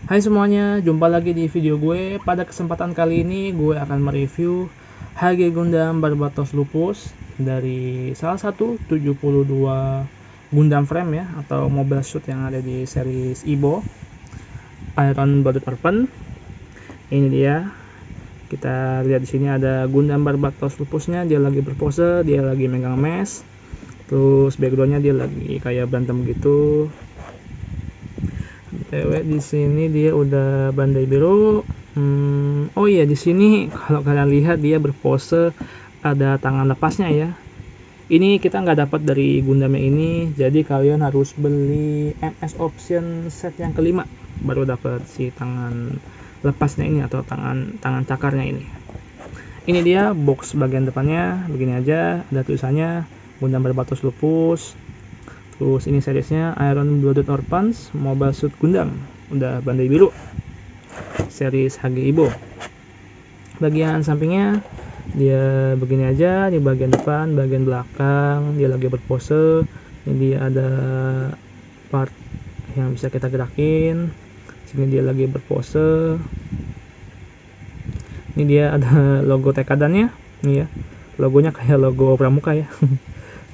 Hai semuanya, jumpa lagi di video gue. Pada kesempatan kali ini gue akan mereview HG Gundam Barbatos Lupus dari salah satu 72 Gundam frame ya, atau mobile suit yang ada di series Ibo Iron Blooded Orphan. Ini dia. Kita lihat di sini ada Gundam Barbatos Lupusnya, dia lagi berpose, dia lagi megang mesh. Terus backgroundnya dia lagi kayak berantem gitu. Di sini dia udah bandai biru. Oh iya, di sini kalau kalian lihat dia berpose ada tangan lepasnya ya. Ini kita nggak dapat dari Gundamnya ini, jadi kalian harus beli MS Option set yang kelima baru dapat si tangan lepasnya ini atau tangan cakarnya ini. Ini dia box bagian depannya, begini aja, ada tulisannya Gundam Barbatos Lupus. Terus ini seriesnya Iron Blooded Orphans Mobile Suit Gundam, udah bandai biru, series HG Ibo. Bagian sampingnya dia begini aja, di bagian depan, bagian belakang dia lagi berpose. Ini dia ada part yang bisa kita gerakin. Sini dia lagi berpose. Ini dia ada logo tekadannya, ini ya. Logonya kayak logo pramuka ya.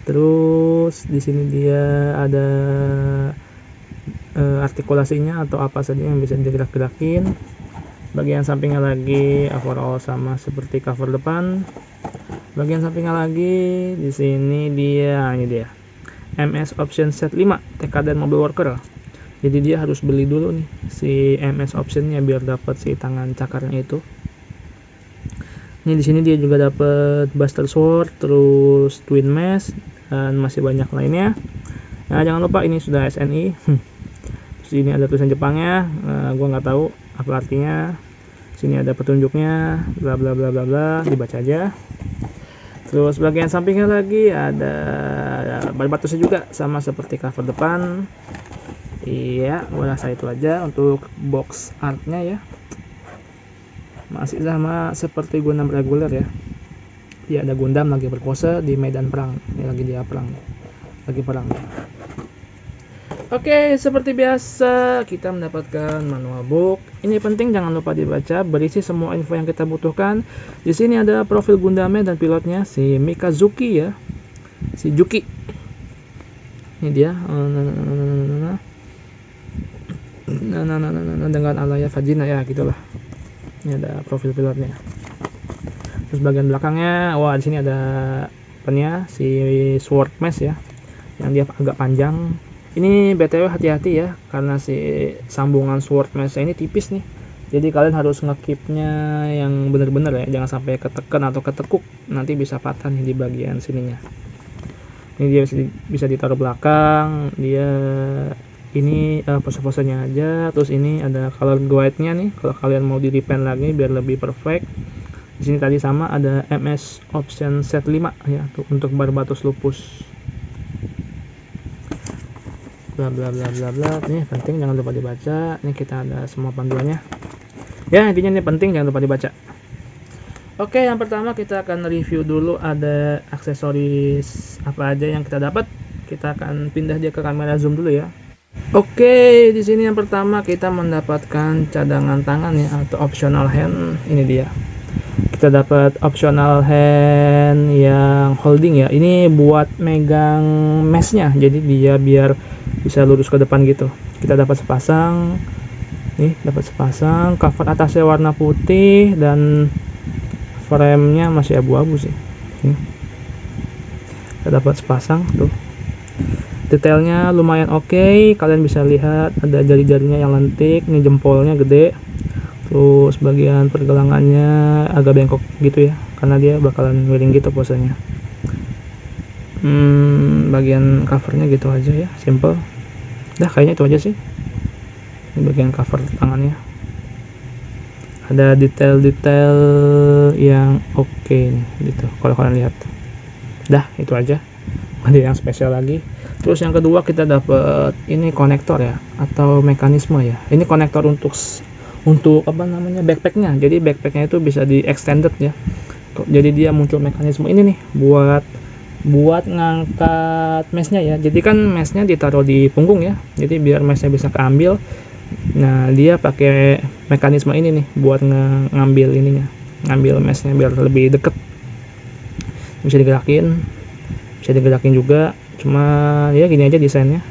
Terus di sini dia ada artikulasinya atau apa saja yang bisa digerak-gerakin. Bagian sampingnya lagi overall sama seperti cover depan. Bagian sampingnya lagi di sini ini dia MS Option Set 5 Tekadan Mobile Worker. Jadi dia harus beli dulu nih si MS Optionnya biar dapat si tangan cakarnya itu. Ini di sini dia juga dapat Buster Sword, terus Twin Mesh, dan masih banyak lainnya. Nah, jangan lupa ini sudah SNI. Terus ini ada tulisan Jepangnya, gua nggak tahu apa artinya. Sini ada petunjuknya, bla bla bla bla bla, dibaca aja. Terus bagian sampingnya lagi ada Barbatosnya juga, sama seperti cover depan. Iya, gua rasa itu aja untuk box artnya ya. Masih sama seperti Gundam reguler ya. Dia ada Gundam lagi berpose di medan perang. Ini lagi dia perang. Lagi perang. Oke, seperti biasa kita mendapatkan manual book. Ini penting, jangan lupa dibaca, berisi semua info yang kita butuhkan. Di sini ada profil Gundamnya dan pilotnya si Mikazuki ya. Si Juki. Ini dia. Dengan Alaya Fajina ya, gitulah. Ini ada profil pilotnya. Terus bagian belakangnya, wah di sini ada pennya si sword mesh ya, yang dia agak panjang. Ini BTW hati-hati ya, karena si sambungan sword mesh ini tipis nih. Jadi kalian harus ngekipnya yang benar-benar ya, jangan sampai ketekan atau ketekuk, nanti bisa patah nih di bagian sininya. Ini dia bisa ditaruh belakang, dia ini pose-posenya aja. Terus ini ada color guide-nya nih kalau kalian mau di repaint lagi biar lebih perfect. Di sini tadi sama ada MS Option Set 5 ya untuk Barbatos Lupus. Bla bla bla bla bla. Ini penting, jangan lupa dibaca. Ini kita ada semua panduannya. Ya, intinya ini penting, jangan lupa dibaca. Oke, yang pertama kita akan review dulu ada aksesoris apa aja yang kita dapat. Kita akan pindah dia ke kamera zoom dulu ya. Oke, di sini yang pertama kita mendapatkan cadangan tangan ya atau optional hand. Ini dia. Kita dapat optional hand yang holding ya. Ini buat megang meshnya. Jadi dia biar bisa lurus ke depan gitu. Kita dapat sepasang. Nih, dapat sepasang. Cover atasnya warna putih dan frame-nya masih abu-abu sih. Nih. Kita dapat sepasang tuh. Detailnya lumayan oke, kalian bisa lihat ada jari-jarinya yang lentik, ini jempolnya gede. Terus bagian pergelangannya agak bengkok gitu ya, karena dia bakalan miring gitu posenya. Bagian covernya gitu aja ya, simple. Dah, kayaknya itu aja sih. Ini bagian cover tangannya. Ada detail-detail yang oke nih, gitu. Kalau kalian lihat. Dah, itu aja. Ada yang spesial lagi. Terus yang kedua kita dapat ini konektor ya atau mekanisme ya. Ini konektor untuk apa namanya backpacknya. Jadi backpacknya itu bisa di extended ya. Jadi dia muncul mekanisme ini nih buat ngangkat meshnya ya. Jadi kan meshnya ditaruh di punggung ya. Jadi biar meshnya bisa keambil, Nah, dia pakai mekanisme ini nih buat ngambil ininya, ngambil mesnya biar lebih deket. Bisa digerakin juga, cuma ya gini aja desainnya,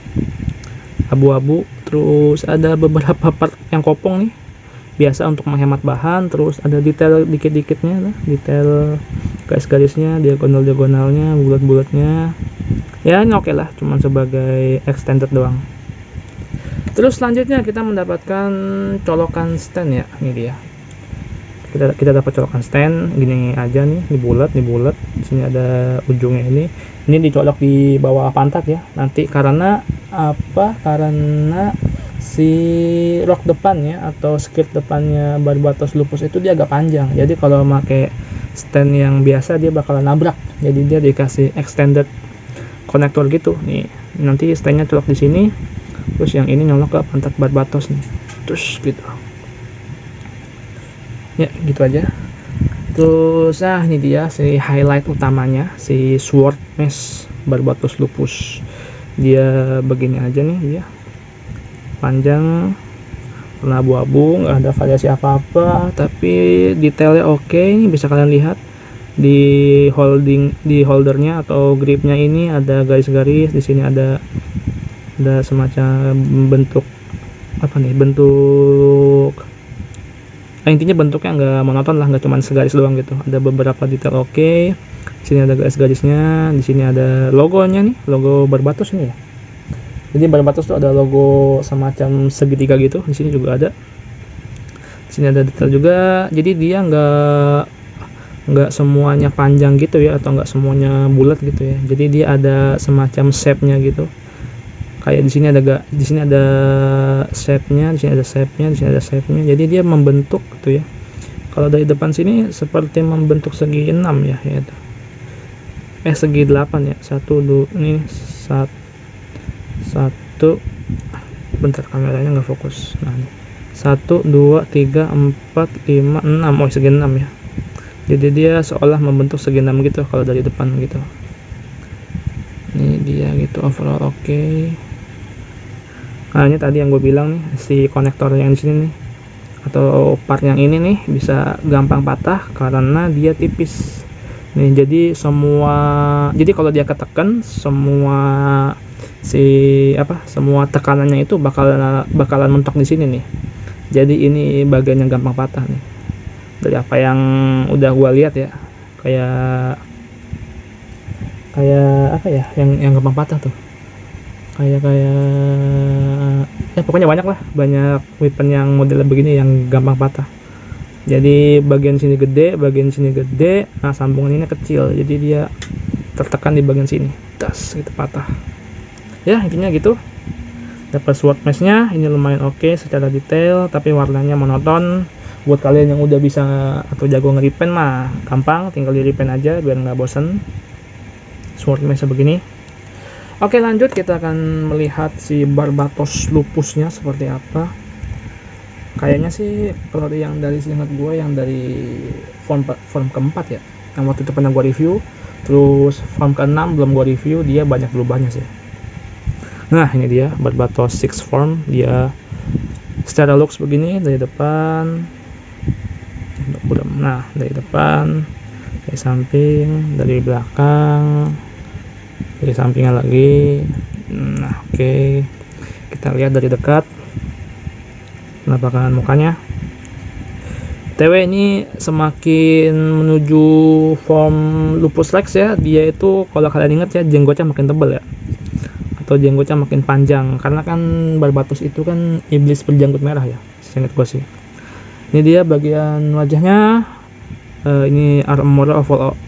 abu-abu. Terus ada beberapa part yang kopong nih, biasa untuk menghemat bahan. Terus ada detail dikit-dikitnya, detail garis-garisnya, diagonal-diagonalnya, bulat-bulatnya. Ya ini oke lah, cuman sebagai extended doang. Terus selanjutnya kita mendapatkan colokan stand ya, ini dia. Kita dapat colokan stand gini aja nih, ini bulat. Di sini ada ujungnya ini dicolok di bawah pantat ya. Nanti karena apa? Karena si rok depannya atau skirt depannya Barbatos Lupus itu dia agak panjang. Jadi kalau pakai stand yang biasa dia bakalan nabrak. Jadi dia dikasih extended konektor gitu. Nih, nanti standnya colok di sini. Terus yang ini nyolok ke pantat Barbatos nih. Terus gitu. Ya, gitu aja. Terus ini dia si highlight utamanya, si sword mesh Barbatos Lupus. Dia begini aja nih dia. Panjang, warna abu-abu, nggak ada variasi apa-apa, tapi detailnya oke. Ini bisa kalian lihat di holdernya atau gripnya ini ada garis-garis. Di sini ada semacam bentuk apa nih, intinya bentuknya nggak monoton lah, nggak cuma segaris doang gitu. Ada beberapa detail oke. Di sini ada garis-garisnya, di sini ada logonya nih, logo Barbatos ini ya. Jadi Barbatos tuh ada logo semacam segitiga gitu. Di sini juga ada. Di sini ada detail juga. Jadi dia nggak semuanya panjang gitu ya, atau nggak semuanya bulat gitu ya. Jadi dia ada semacam shape-nya gitu. Kayak di sini ada shape-nya, di sini ada shape-nya, di sini ada shape-nya. Jadi dia membentuk gitu ya. Kalau dari depan sini seperti membentuk segi 6 ya, yaitu. Segi 8 ya. 1 2 ini 1 bentar, kameranya nggak fokus. Nah, 1 2 3 4 5 6. Oh, segi 6 ya. Jadi dia seolah membentuk segi 6 gitu kalau dari depan gitu. Ini dia gitu, overall oke. Nah, ini tadi yang gue bilang nih, si konektor yang di sini nih atau part yang ini nih bisa gampang patah karena dia tipis. Nih, jadi kalau dia ketekan, semua tekanannya itu bakalan mentok di sini nih. Jadi ini bagian yang gampang patah nih. Dari apa yang udah gue lihat ya, kayak apa ya yang gampang patah tuh, kayak ya pokoknya banyak weapon yang model begini yang gampang patah. Jadi bagian sini gede, nah sambungan ini kecil, jadi dia tertekan di bagian sini, das gitu patah. Ya intinya gitu. Dapat sword mesh-nya ini lumayan oke secara detail, tapi warnanya monoton. Buat kalian yang udah bisa atau jago nge-repaint mah gampang, tinggal di repaint aja biar nggak bosen. Sword mesh begini. Oke, lanjut kita akan melihat si Barbatos Lupusnya seperti apa. Kayaknya sih kalau yang dari seingat gue yang dari form keempat ya, yang waktu itu pernah gue review. Terus form ke-6 belum gue review, dia banyak berubahnya sih. Nah, ini dia Barbatos 6 form. Dia secara looks begini dari depan. Nah, dari depan, dari samping, dari belakang, dari sampingnya lagi. Nah, oke. Kita lihat dari dekat penampakan mukanya. TW ini semakin menuju form Lupus Rex ya, dia itu kalau kalian ingat ya, jenggotnya makin tebal ya, atau jenggotnya makin panjang, karena kan Barbatos itu kan iblis berjanggut merah ya, seingat gue sih. Ini dia bagian wajahnya. Ini armor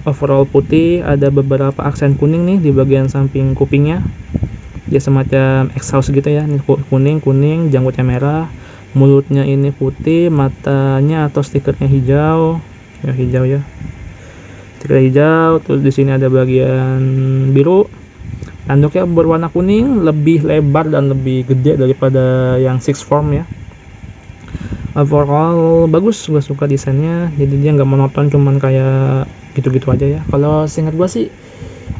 overall putih, ada beberapa aksen kuning nih di bagian samping kupingnya. Dia semacam exhaust gitu ya, ini kuning, janggutnya merah, mulutnya ini putih, matanya atau stikernya hijau ya, stiker hijau. Terus di sini ada bagian biru. Tanduknya berwarna kuning, lebih lebar dan lebih gede daripada yang 6 form ya. Overall bagus, gue suka desainnya. Jadi dia nggak monoton, cuman kayak gitu-gitu aja ya. Kalau seingat gue sih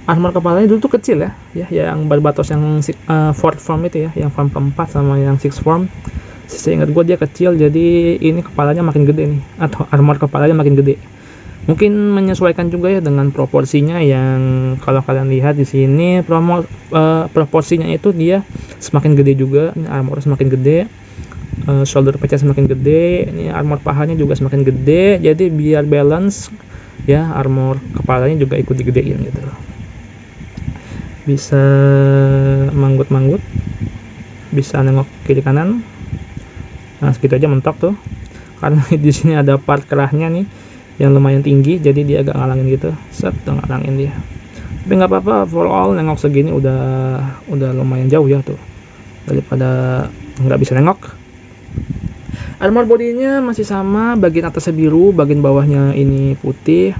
armor kepalanya dulu tuh kecil ya, yang Barbatos yang 4 form itu ya, yang form keempat sama yang 6 form Seingat gue dia kecil, jadi ini kepalanya makin gede nih, atau armor kepalanya makin gede. Mungkin menyesuaikan juga ya dengan proporsinya, yang kalau kalian lihat di sini proporsinya itu dia semakin gede juga. Ini armor semakin gede, shoulder patch semakin gede, ini armor pahanya juga semakin gede. Jadi biar balance ya, armor kepalanya juga ikut digedein gitu. Bisa manggut-manggut, bisa nengok kiri kanan. Nah, segitu aja mentok tuh. Karena di sini ada part kerahnya nih yang lumayan tinggi, jadi dia agak ngalangin gitu. Set, tuh ngalangin dia. Tapi nggak apa-apa, for all nengok segini udah lumayan jauh ya tuh, daripada nggak bisa nengok. Armor bodinya masih sama, bagian atasnya biru, bagian bawahnya ini putih.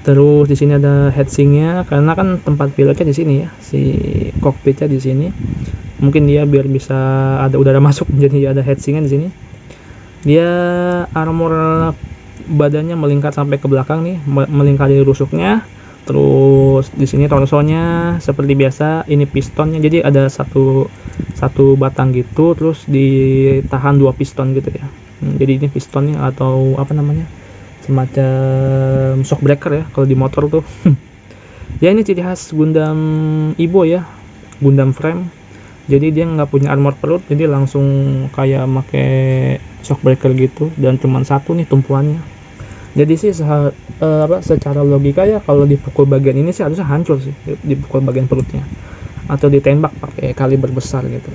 Terus di sini ada heatsinknya, karena kan tempat pilotnya di sini ya, si cockpitnya di sini. Mungkin dia biar bisa ada udara masuk, jadi ada heatsinknya di sini. Dia armor badannya melingkar sampai ke belakang nih, melingkari rusuknya. Terus di sini torsonya seperti biasa, ini pistonnya, jadi ada satu batang gitu, terus ditahan 2 piston gitu ya. Jadi ini pistonnya atau apa namanya, semacam shock breaker ya kalau di motor tuh. Ya ini ciri khas Gundam Ibo ya, Gundam frame. Jadi dia nggak punya armor perut, jadi langsung kayak make shock breaker gitu, dan cuman satu nih tumpuannya. Jadi sih secara logika ya, kalau dipukul bagian ini sih harusnya hancur sih, dipukul bagian perutnya atau ditembak pakai kaliber besar gitu.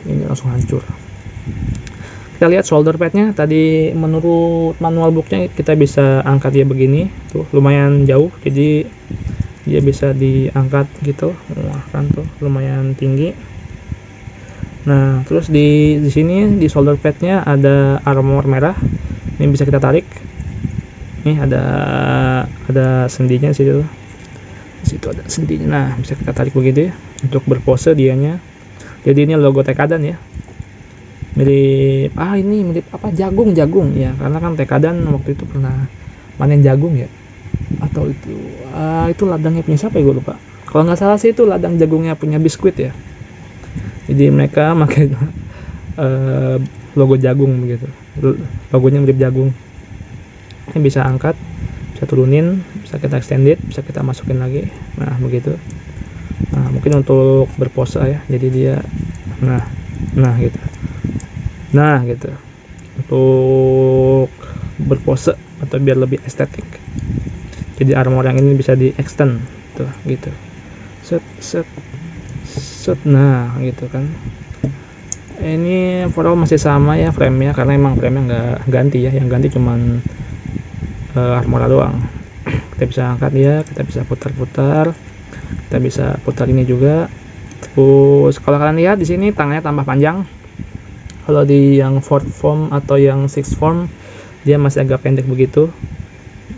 Ini langsung hancur. Kita lihat shoulder padnya tadi, menurut manual booknya kita bisa angkat dia begini tuh, lumayan jauh, jadi dia bisa diangkat gitu. Wah kan tuh lumayan tinggi. Nah terus di sini di shoulder padnya ada armor merah, ini bisa kita tarik. Nih ada sendinya sih tuh. Di situ ada sendinya. Nah, bisa kita tarik begitu ya untuk berpose dianya. Jadi ini logo Tekadan ya. Mirip apa, jagung ya, karena kan Tekadan waktu itu pernah panen jagung ya. Atau itu ladangnya punya siapa ya, gue lupa. Kalau nggak salah sih itu ladang jagungnya punya Biskuit ya. Jadi mereka pakai logo jagung begitu. Logonya mirip jagung. Ini bisa angkat, bisa turunin, bisa kita extended, bisa kita masukin lagi. Nah begitu. Nah mungkin untuk berpose ya, jadi dia nah gitu untuk berpose atau biar lebih estetik. Jadi armor yang ini bisa di extend tuh gitu, set, nah gitu kan. Ini overall masih sama ya frame-nya, karena emang frame-nya nggak ganti ya, yang ganti cuman armor doang. Kita bisa angkat dia, kita bisa putar-putar, kita bisa putar ini juga. Terus kalau kalian lihat di sini tangannya tambah panjang. Kalau di yang 4 form atau yang 6 form dia masih agak pendek begitu.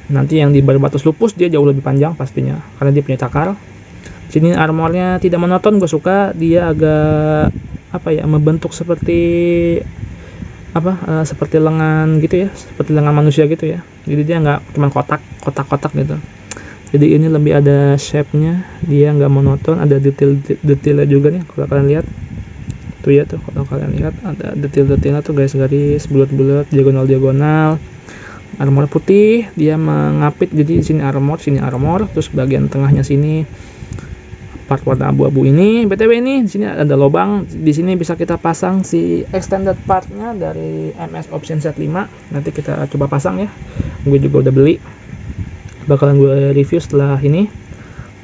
Nanti yang di Barbatos Lupus dia jauh lebih panjang pastinya, karena dia punya cakar. Sini armornya tidak monoton, gue suka. Dia agak membentuk seperti seperti lengan gitu ya, seperti lengan manusia gitu ya. Jadi dia nggak cuma kotak gitu. Jadi ini lebih ada shape-nya, dia nggak monoton, ada detailnya juga nih kalau kalian lihat. Tuh ya tuh, kalau kalian lihat ada detailnya tuh, garis-garis, bulat-bulat, diagonal. Armor putih, dia mengapit, jadi sini armor, terus bagian tengahnya sini part warna abu-abu ini. BTW ini di sini ada lubang, di sini bisa kita pasang si extended partnya dari MS Option Set 5. Nanti kita coba pasang ya, gue juga udah beli, bakalan gue review setelah ini.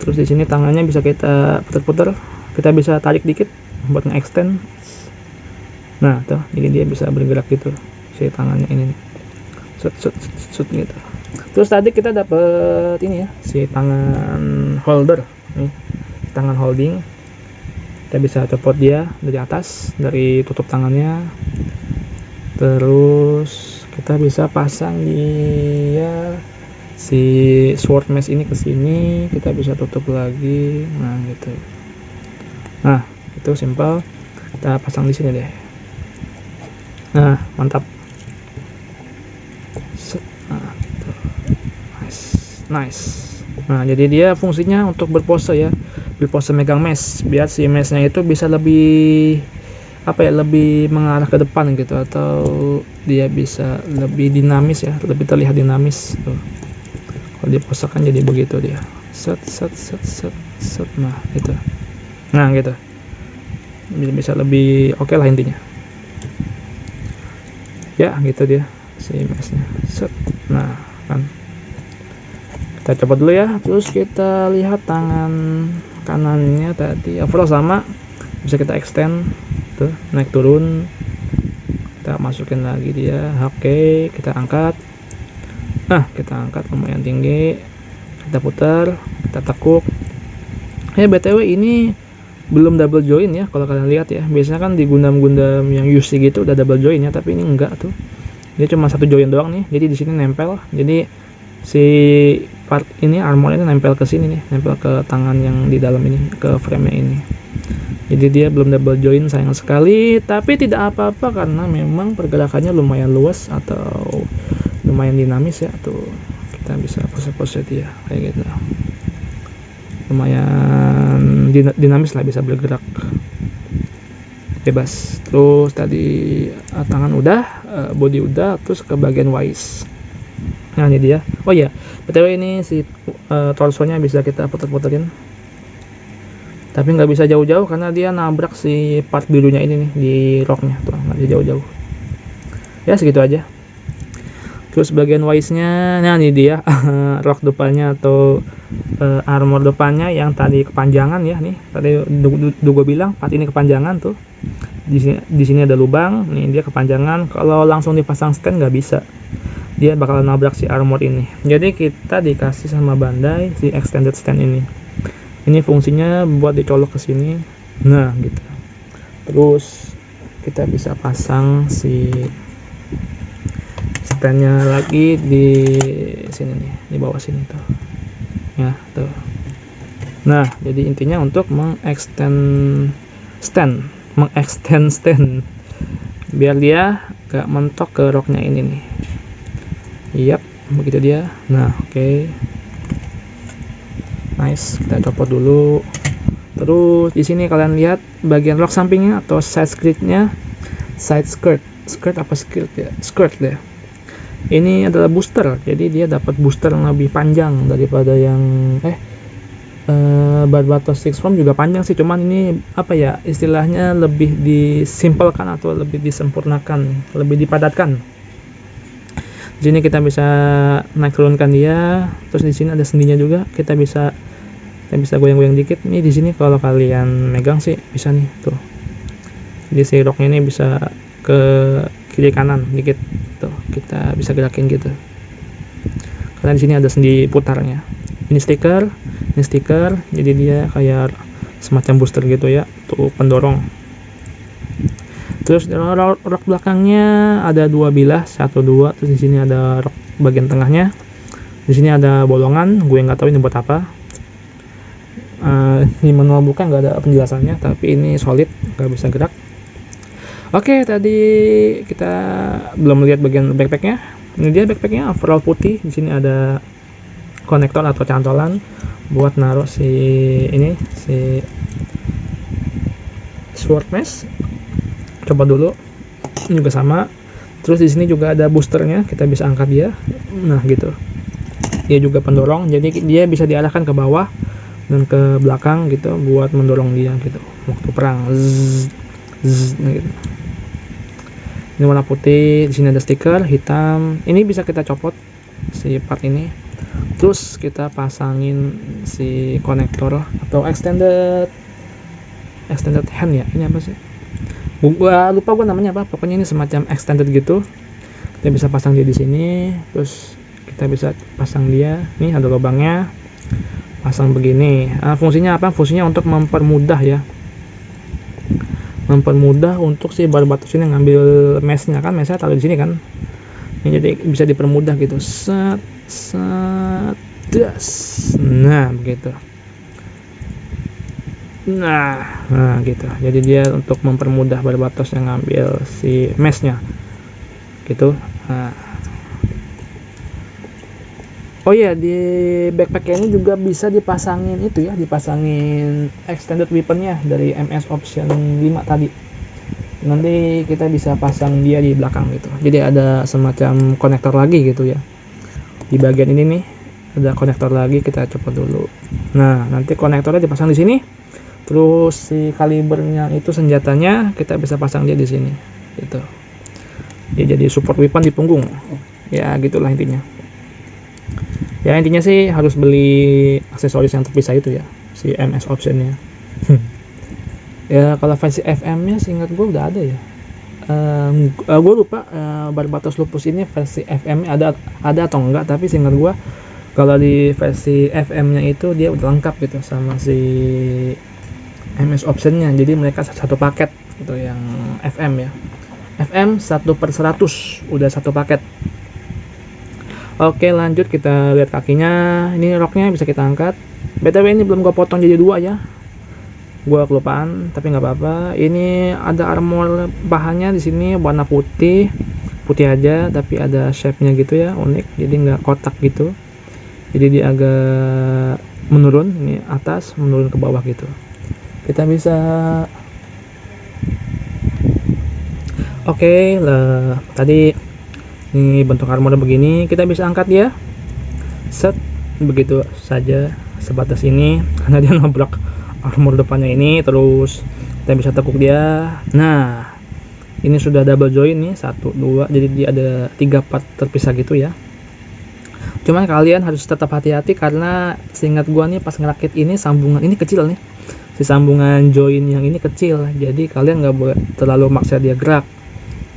Terus di sini tangannya bisa kita putar-putar, kita bisa tarik dikit buat nge-extend. Nah tuh, jadi dia bisa bergerak gitu si tangannya ini nih. Set gitu. Terus tadi kita dapet ini ya, si tangan holder nih, tangan holding. Kita bisa copot dia dari atas, dari tutup tangannya. Terus kita bisa pasang dia si sword mesh ini ke sini, kita bisa tutup lagi. Nah gitu. Nah itu simple, kita pasang di sini deh. Nah mantap. Nah, gitu. Nice. Nah jadi dia fungsinya untuk berpose ya, berpose megang mesh, biar si meshnya itu bisa lebih apa ya, lebih mengarah ke depan gitu, atau dia bisa lebih dinamis ya, lebih terlihat dinamis tuh. Kalau dipusatkan jadi begitu dia, set set set set set, nah gitu, nah gitu, bisa lebih oke lah intinya ya, gitu dia si mesnya, set. Nah kan, kita coba dulu ya. Terus kita lihat tangan kanannya tadi overall sama, bisa kita extend tuh, naik turun, kita masukin lagi dia. Oke, kita angkat, nah kita angkat lumayan tinggi, kita putar, kita tekuk. BTW ini belum double join ya, kalau kalian lihat ya, biasanya kan di Gundam-Gundam yang UC gitu udah double join ya, tapi ini enggak tuh, dia cuma satu join doang nih. Jadi di sini nempel, jadi si part ini armor ini nempel ke sini nih, nempel ke tangan yang di dalam ini, ke frame-nya ini. Jadi dia belum double join, sayang sekali, tapi tidak apa-apa karena memang pergerakannya lumayan luas atau lumayan dinamis ya. Tuh kita bisa pose-pose dia kayak gitu, lumayan dinamis lah, bisa bergerak bebas. Terus tadi tangan udah, body udah, terus ke bagian waist. Nah ini dia. Oh iya, btw ini si torsonya bisa kita puter-puterin, tapi nggak bisa jauh-jauh karena dia nabrak si part birunya ini nih di roknya tuh, nggak bisa jauh-jauh ya, segitu aja. Terus bagian waistnya, nah ini dia rok depannya atau armor depannya yang tadi kepanjangan ya, nih tadi gue bilang part ini kepanjangan tuh, di sini ada lubang nih, dia kepanjangan. Kalau langsung dipasang stand nggak bisa, dia bakal nabrak si armor ini. Jadi kita dikasih sama Bandai si extended stand ini. Ini fungsinya buat dicolok ke sini. Nah, gitu. Terus kita bisa pasang si standnya lagi di sini nih, di bawah sini tuh. Ya, tuh. Nah, jadi intinya untuk mengextend stand biar dia gak mentok ke roknya ini nih. Yap, begitu dia. Nah, oke. Nice, kita copot dulu. Terus di sini kalian lihat bagian rok sampingnya atau side skirtnya, skirt ya. Ini adalah booster, jadi dia dapat booster yang lebih panjang daripada yang Barbatos 6 Form juga panjang sih, cuman ini apa ya, istilahnya lebih disimpelkan atau lebih disempurnakan, lebih dipadatkan. Di sini kita bisa naik turunkan dia. Terus di sini ada sendinya juga, kita bisa goyang-goyang dikit. Ini di sini kalau kalian megang sih bisa nih tuh. Jadi si roknya ini bisa ke kiri kanan dikit tuh, kita bisa gerakin gitu. Karena di sini ada sendi putarnya. Ini stiker, jadi dia kayak semacam booster gitu ya, tuh pendorong. Terus rok belakangnya ada dua bilah, 1, 2. Terus di sini ada rok bagian tengahnya. Di sini ada bolongan, gue nggak tahu ini buat apa. Ini manual bukan, nggak ada penjelasannya, tapi ini solid, nggak bisa gerak. Oke, tadi kita belum lihat bagian backpacknya. Ini dia backpacknya, overall putih. Di sini ada konektor atau cantolan buat naruh si sword mesh. Coba dulu, ini juga sama. Terus di sini juga ada boosternya, kita bisa angkat dia. Nah gitu, dia juga pendorong, jadi dia bisa diarahkan ke bawah dan ke belakang gitu buat mendorong dia gitu waktu perang. Nah, gitu. Ini warna putih, di sini ada stiker hitam. Ini bisa kita copot si part ini. Terus kita pasangin si konektor atau extended hand ya. Ini apa sih? Gua lupa namanya apa. Pokoknya ini semacam extended gitu. Kita bisa pasang dia di sini. Terus kita bisa pasang dia. Nih ada lubangnya. Pasang begini. Fungsinya apa? Fungsinya untuk mempermudah ya. Mempermudah untuk si Barbatos ini ngambil meshnya, kan meshnya taruh di sini kan. Ini jadi bisa dipermudah gitu. Set. Nah, begitu. Nah gitu. Jadi dia untuk mempermudah Barbatos yang ngambil si meshnya gitu. Nah. Oh iya, di backpack ini juga bisa dipasangin dipasangin extended weaponnya dari MS option 5 tadi. nanti kita bisa pasang dia di belakang gitu. Jadi ada semacam konektor lagi gitu ya. Di bagian ini nih ada konektor lagi, kita copot dulu. Nah, nanti konektornya dipasang di sini. Terus si kalibernya itu senjatanya kita bisa pasang dia di sini gitu. Dia jadi support weapon di punggung. Ya, gitulah intinya. Ya, intinya sih harus beli aksesoris yang terpisah itu ya, si MS optionnya. Ya, kalau versi FM-nya seingat gue udah ada ya. Gue lupa Barbatos Lupus ini versi FM-nya ada atau enggak, tapi seingat gue kalau di versi FM-nya itu dia udah lengkap gitu sama si MS optionnya. Jadi mereka satu paket gitu yang FM ya. FM 1/100 udah satu paket. Oke, lanjut kita lihat kakinya. Ini roknya bisa kita angkat. BTW ini belum gue potong jadi dua ya. Gue kelupaan, tapi nggak apa-apa. Ini ada armor bahannya di sini warna putih aja, tapi ada shape-nya gitu ya, unik. Jadi nggak kotak gitu. Jadi dia agak menurun, ini atas menurun ke bawah gitu. Kita bisa, oke lah. Tadi ini bentuk armor begini, kita bisa angkat dia. Set, begitu saja sebatas ini, karena dia nabrak armor depannya ini. Terus kita bisa tekuk dia. Nah, ini sudah double join nih, 1, 2, jadi dia ada 3 part terpisah gitu ya. Cuman kalian harus tetap hati-hati karena seingat gua nih pas ngerakit ini sambungan ini kecil nih, si sambungan join yang ini kecil, jadi kalian nggak boleh terlalu maksa dia gerak,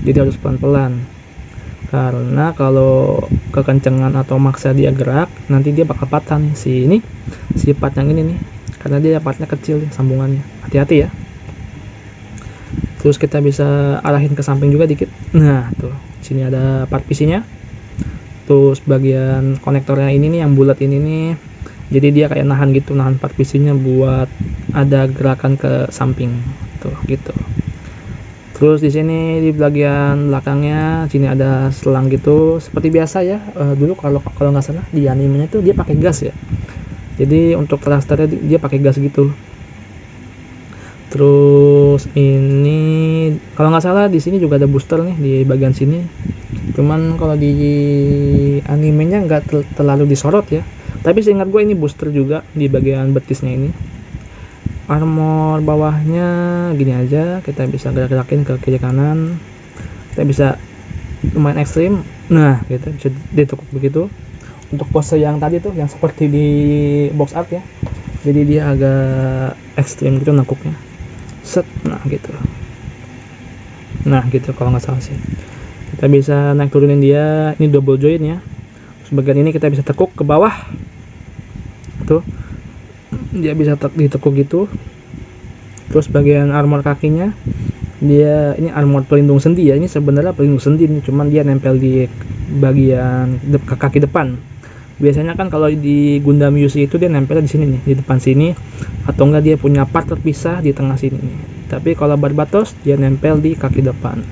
jadi harus pelan-pelan. Karena kalau kekencengan atau maksa dia gerak, nanti dia bakal patah nih, si part yang ini nih, karena dia partnya kecil nih sambungannya. Hati-hati ya. Terus kita bisa arahin ke samping juga dikit. Nah tuh, sini ada part PC-nya. Terus bagian konektornya ini nih yang bulat ini nih, jadi dia kayak nahan gitu, nahan part PC-nya buat ada gerakan ke samping tuh gitu. Terus di sini di bagian belakangnya sini ada selang gitu seperti biasa ya. Dulu kalau nggak salah di animenya tuh dia pakai gas ya. Jadi untuk thrusternya dia pakai gas gitu. Terus ini kalau nggak salah di sini juga ada booster nih di bagian sini. Cuman kalau di animenya nggak terlalu disorot ya. Tapi seingat gue ini booster juga di bagian betisnya ini. Armor bawahnya gini aja, kita bisa gerak-gerakin ke kiri kanan. Kita bisa lumayan ekstrim. Nah, kita bisa ditekuk begitu. Untuk pose yang tadi tuh yang seperti di box art ya. Jadi dia agak ekstrim gitu nekuknya. Set, nah gitu. Nah, gitu kalau nggak salah sih. Kita bisa naik turunin dia, ini double join ya. Sebagian ini kita bisa tekuk ke bawah. Tuh. Dia bisa ditekuk gitu. Terus bagian armor kakinya dia ini armor pelindung sendi ya. Ini sebenarnya pelindung sendi nih, cuman dia nempel di bagian kaki depan. Biasanya kan kalau di Gundam UC itu dia nempel di sini nih, di depan sini, atau enggak dia punya part terpisah di tengah sini nih. Tapi kalau Barbatos dia nempel di kaki depan.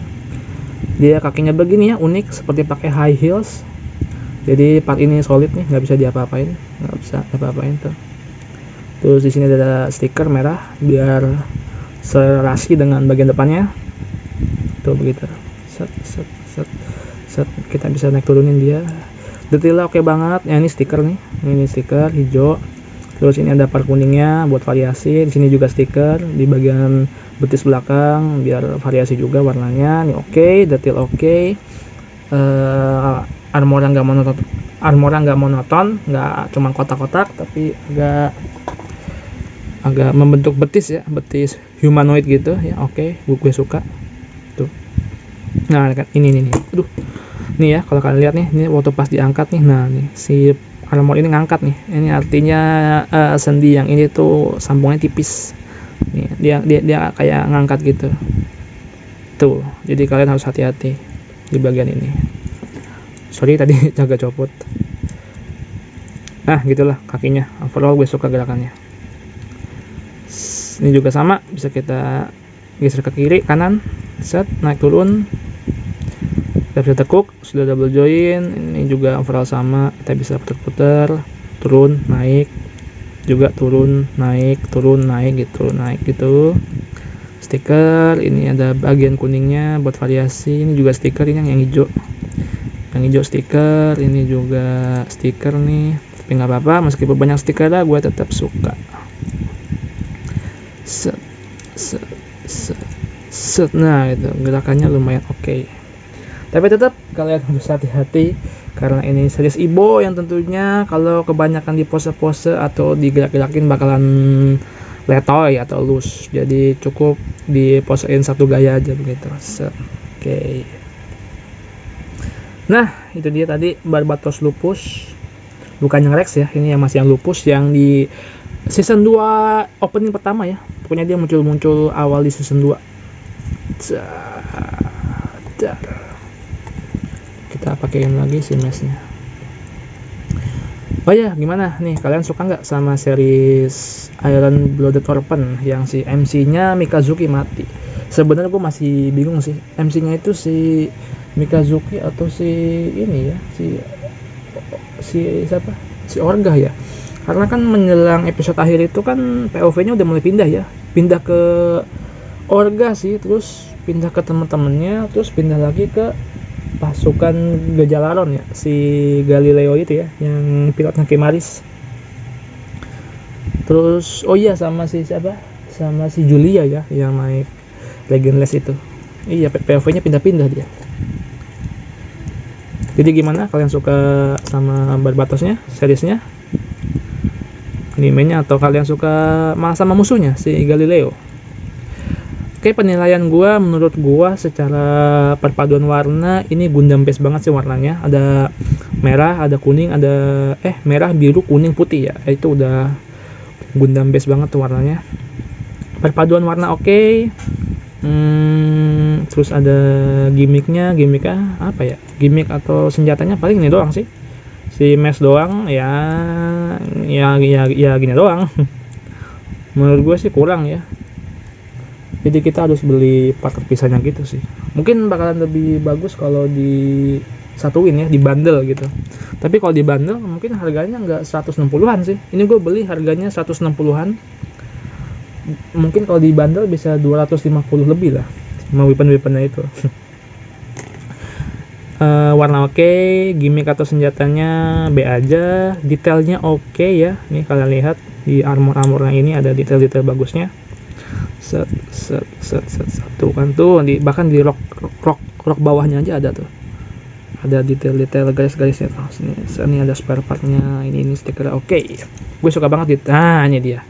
Dia kakinya begini ya, unik seperti pakai high heels. Jadi part ini solid nih, nggak bisa diapa-apain, nggak bisa apa-apain tuh. Terus di sini ada stiker merah biar serasi dengan bagian depannya. Tuh begitu. Set set set set, kita bisa naik turunin dia. Detailnya oke banget. Ya, ini stiker nih. Ini stiker hijau. Terus ini ada part kuningnya buat variasi. Di sini juga stiker di bagian betis belakang biar variasi juga warnanya. Ini oke, detail oke. Armor yang nggak monoton, nggak cuma kotak-kotak, tapi agak membentuk betis ya, betis humanoid gitu ya. Oke, gue suka tuh. Nah ini aduh, nih ya kalau kalian lihat nih, ini waktu pas diangkat nih, nah nih si armor ini ngangkat nih, ini artinya sendi yang ini tuh sambungannya tipis nih, dia kayak ngangkat gitu tuh. Jadi kalian harus hati-hati di bagian ini. Sorry tadi agak copot. Nah gitulah kakinya, overall gue suka gerakannya. Ini juga sama, bisa kita geser ke kiri kanan, set, naik turun. Kita bisa tekuk, sudah double join. Ini juga overall sama, kita bisa putar-putar, turun, naik, juga turun, naik gitu, naik gitu. stiker. Ini ada bagian kuningnya buat variasi. Ini juga stiker, ini yang hijau. Yang hijau stiker, ini juga stiker nih. Tapi nggak apa-apa, meskipun banyak stiker lah, gue tetap suka. Set. Nah, itu gerakannya lumayan oke. Tapi tetap kalian harus hati-hati karena ini series Ibo yang tentunya kalau kebanyakan di pose-pose atau digerak-gerakin bakalan letoy atau loose. Jadi cukup diposein satu gaya aja begitu. Oke. Nah, itu dia tadi Barbatos Lupus. Bukan yang Rex ya, ini yang masih yang Lupus yang di season 2 opening pertama ya. Pokoknya dia muncul awal di season 2. Kita pakein lagi si mesnya. Oh ya, gimana nih, kalian suka nggak sama series Iron Blooded Orphan yang si MC-nya Mikazuki mati? Sebenarnya gue masih bingung sih, MC-nya itu si Mikazuki atau si ini ya, si siapa? Si Orga ya. Karena kan menjelang episode akhir itu kan POV-nya udah mulai pindah ke Orga sih, terus pindah ke teman-temannya, terus pindah lagi ke pasukan Gejalaron ya, si Galileo itu ya, yang pilotnya Kimaris. Terus oh iya, sama si siapa? Sama si Julia ya, yang naik Legendless itu. Iya, POV-nya pindah-pindah dia. Jadi gimana, kalian suka sama Barbatosnya, seriesnya, animenya, atau kalian suka malah sama musuhnya si Galileo? Oke, penilaian gua, menurut gua secara perpaduan warna ini Gundam base banget sih warnanya. Ada merah, ada kuning, ada merah, biru, kuning, putih ya. Itu udah Gundam base banget tuh warnanya. Perpaduan warna oke. Terus ada gimmicknya apa ya? Gimmick atau senjatanya paling ini doang sih. Si mesh doang ya gini doang. Menurut gua sih kurang ya. Jadi kita harus beli part terpisahnya gitu sih. Mungkin bakalan lebih bagus kalau disatuin ya, di bundle gitu. Tapi kalau di bundle mungkin harganya nggak 160-an sih. Ini gue beli harganya 160-an. Mungkin kalau di bundle bisa 250 lebih lah. Sama weapon-weaponnya itu. Warna oke, gimmick atau senjatanya B aja. Detailnya oke ya. Nih kalian lihat di armor-armornya ini ada detail-detail bagusnya. Satu kan tuh, bahkan di rok bawahnya aja ada tuh, ada detail garis-garisnya tuh. Sini ada spare partnya, ini stiker oke. Gue suka banget ini dia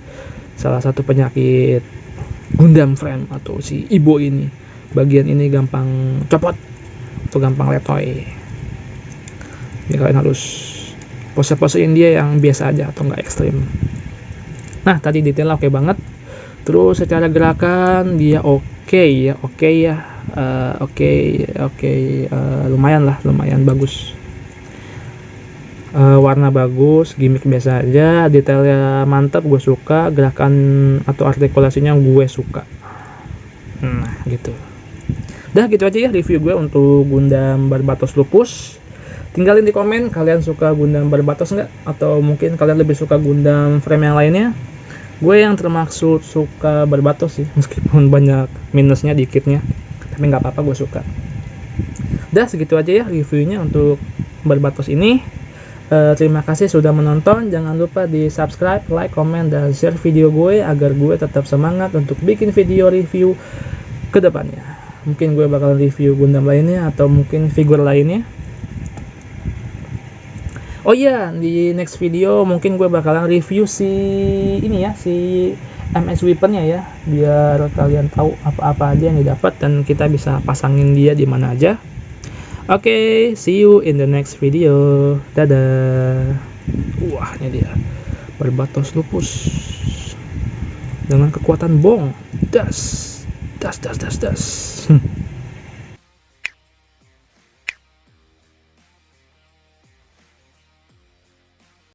salah satu penyakit Gundam frame atau si Ibo ini, bagian ini gampang copot atau gampang letoy. Ini kalian harus pose-posein dia yang biasa aja atau enggak ekstrim. Nah, tadi detailnya oke banget. Terus secara gerakan dia oke ya, lumayan bagus. Warna bagus, gimmick biasa aja, detailnya mantap, gue suka, gerakan atau artikulasinya gue suka. Nah, gitu. Dah gitu aja ya review gue untuk Gundam Barbatos Lupus. Tinggalin di komen kalian suka Gundam Barbatos nggak, atau mungkin kalian lebih suka Gundam frame yang lainnya. Gue yang termaksud suka Barbatos sih, meskipun banyak minusnya dikitnya, tapi nggak apa-apa, gue suka. Dah segitu aja ya reviewnya untuk Barbatos ini. Terima kasih sudah menonton. Jangan lupa di subscribe, like, comment, dan share video gue agar gue tetap semangat untuk bikin video review ke depannya. Mungkin gue bakal review Gundam lainnya atau mungkin figur lainnya. Oh iya, di next video mungkin gue bakalan review si MS Weapon-nya ya, biar kalian tahu apa-apa aja yang didapat dan kita bisa pasangin dia di mana aja. Oke, see you in the next video. Dadah. Wah, ini dia Barbatos Lupus dengan kekuatan bong. Das.